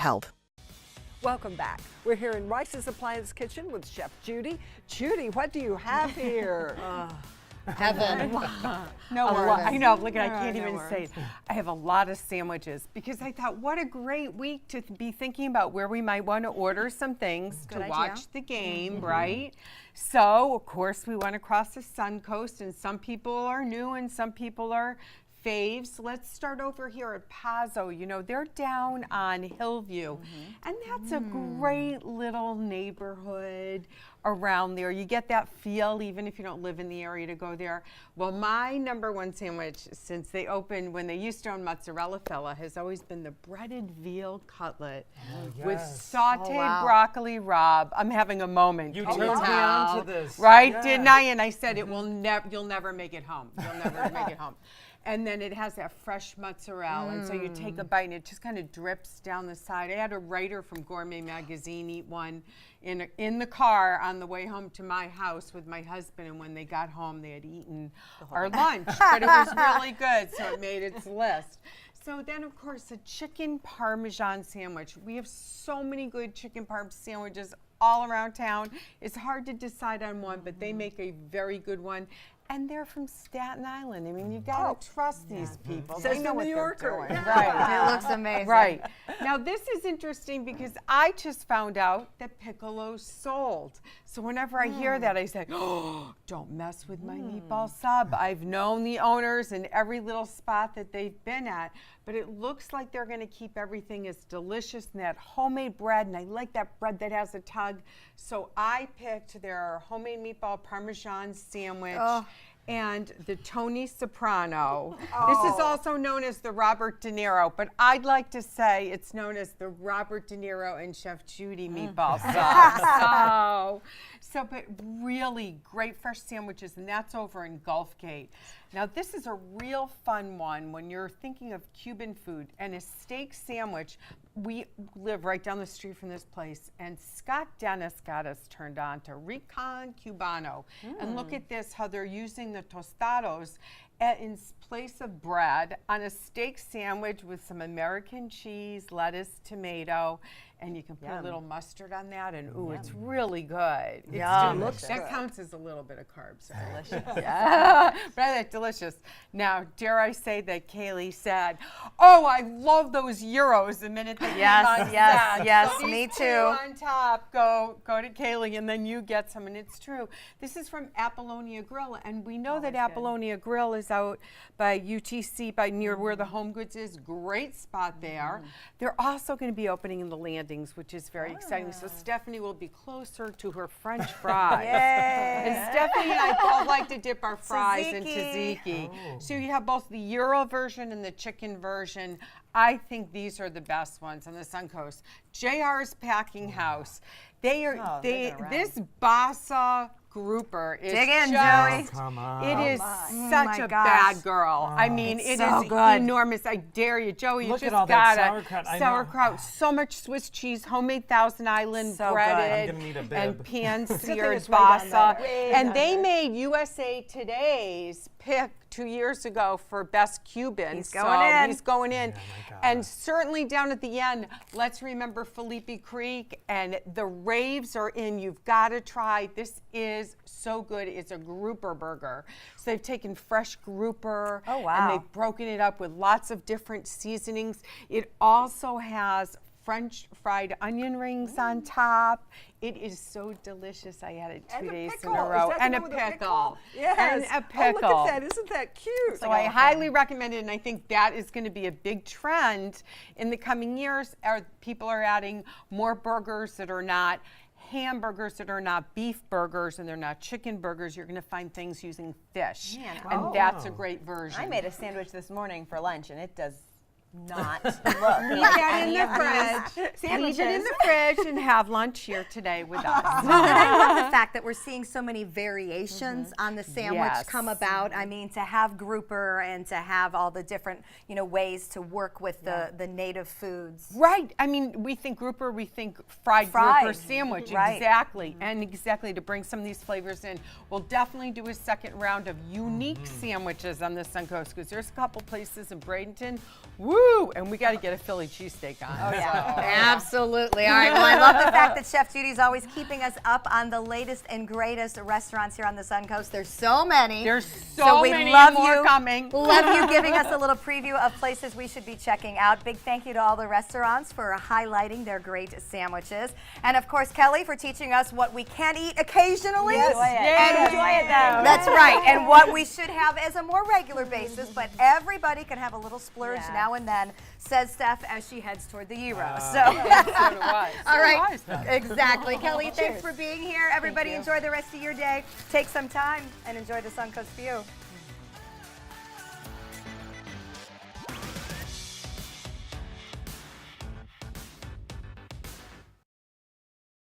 help. Welcome back. We're here in Rice's Appliance Kitchen with Chef Judy. Judy, what do you have here? Heaven. No worries. I know, look, I can't even worries. say it. I have a lot of sandwiches because I thought, what a great week to be thinking about where we might want to order some things to idea. watch the game, right? So, of course, we went across the Suncoast, and some people are new and some people are faves. Let's start over here at Pazzo. You know, they're down on Hillview, and that's a great little neighborhood around there. You get that feel even if you don't live in the area to go there. Well, my number one sandwich since they opened, when they used to own Mozzarella Fella, has always been the breaded veal cutlet with sauteed broccoli rabe. I'm having a moment. You Can turned me tell? on to this. Right, Yeah. didn't I? And I said it will never, you'll never make it home. You'll never make it home. And then it has that fresh mozzarella, and so you take a bite, and it just kind of drips down the side. I had a writer from Gourmet Magazine eat one in the car on the way home to my house with my husband, and when they got home, they had eaten our lunch, but it was really good, so it made its list. So then, of course, a chicken Parmesan sandwich. We have so many good chicken Parm sandwiches all around town. It's hard to decide on one, but they make a very good one. And they're from Staten Island. I mean, you got to trust these people. Says They know the what New they're Yorker. doing. It looks amazing. Right. Now, this is interesting because I just found out that Piccolo's sold. So whenever I hear that, I say, oh, don't mess with my meatball sub. I've known the owners in every little spot that they've been at, but it looks like they're going to keep everything as delicious and that homemade bread, and I like that bread that has a tug. So I picked their homemade meatball Parmesan sandwich. And the Tony Soprano. This is also known as the Robert De Niro, but I'd like to say it's known as the Robert De Niro and Chef Judy meatball sauce. But really great fresh sandwiches, and that's over in Gulfgate. Now, this is a real fun one when you're thinking of Cuban food and a steak sandwich. We live right down the street from this place, and Scott Dennis got us turned on to Rincon Cubano. And look at this, how they're using the tostados in place of bread on a steak sandwich with some American cheese, lettuce, tomato, and you can put a little mustard on that, and ooh, it's really good. It's delicious. That counts as a little bit of carbs. Right? Delicious. Yeah, right, delicious. Now, dare I say that Kaylee said, "Oh, I love those gyros." The minute they came on set. So me these too. two on top, go to Kaylee, and then you get some, and it's true. This is from Apollonia Grill, and we know that Apollonia Grill is out by UTC, by near where the Home Goods is. Great spot there. They're also going to be opening in the Landings, which is very exciting. So Stephanie will be closer to her French fries. And Stephanie and I both like to dip our fries in tzatziki. So you have both the Euro version and the chicken version. I think these are the best ones on the Suncoast. JR's Packing House. This Bassa grouper is Dig in, just, Joey. Come on. it is such a gosh. bad girl. I mean, it so is good. enormous. I dare you, Joey. Look You at just all that got sauerkraut. I know. sauerkraut. So much Swiss cheese, homemade Thousand Island So good. breaded, I'm gonna need a and bib. pan-seared it's right down bassa. there. And they made USA Today's pick 2 years ago for best Cuban. He's going in. He's going in. Oh my God. And certainly down at the end, let's remember Felipe Creek, and the raves are in. You've got to try. This is so good. It's a grouper burger. So they've taken fresh grouper. Oh, wow. And they've broken it up with lots of different seasonings. It also has French fried onion rings on top. It is so delicious. I had it 2 And a days in pickle. a row. Is that the And a one with the pickle. Yes. And a pickle. Oh, look at that. Isn't that cute? So I highly recommend it, and I think that is going to be a big trend in the coming years. People are adding more burgers that are not hamburgers, that are not beef burgers, and they're not chicken burgers. You're going to find things using fish, and that's a great version. I made a sandwich this morning for lunch, and it does not look Leave like that in any the of these fridge. Leave it in the fridge and have lunch here today with us. And I love the fact that we're seeing so many variations on the sandwich Yes. come about. I mean, to have grouper and to have all the different, ways to work with the native foods. Right. I mean, we think grouper, we think fried grouper sandwich. Right. Exactly. And exactly to bring some of these flavors in. We'll definitely do a second round of unique sandwiches on the Suncoast because there's a couple places in Bradenton. Woo! woo! And we got to get a Philly cheesesteak on. Oh, yeah. Absolutely. All right. Well, I love the fact that Chef Judy's always keeping us up on the latest and greatest restaurants here on the Suncoast. There's so many. There's so we many love more you. coming. Love you giving us a little preview of places we should be checking out. Big thank you to all the restaurants for highlighting their great sandwiches. And of course, Kelly for teaching us what we can eat occasionally. Enjoy it. Yes. Enjoy it, though. That's right. And what we should have as a more regular basis, but everybody can have a little splurge Yeah. now and then, says Steph as she heads toward the Euro. So, So do I. So all do right. I, Steph. Exactly. Kelly, thanks for being here. Everybody enjoy the rest of your day. Take some time and enjoy the Suncoast view.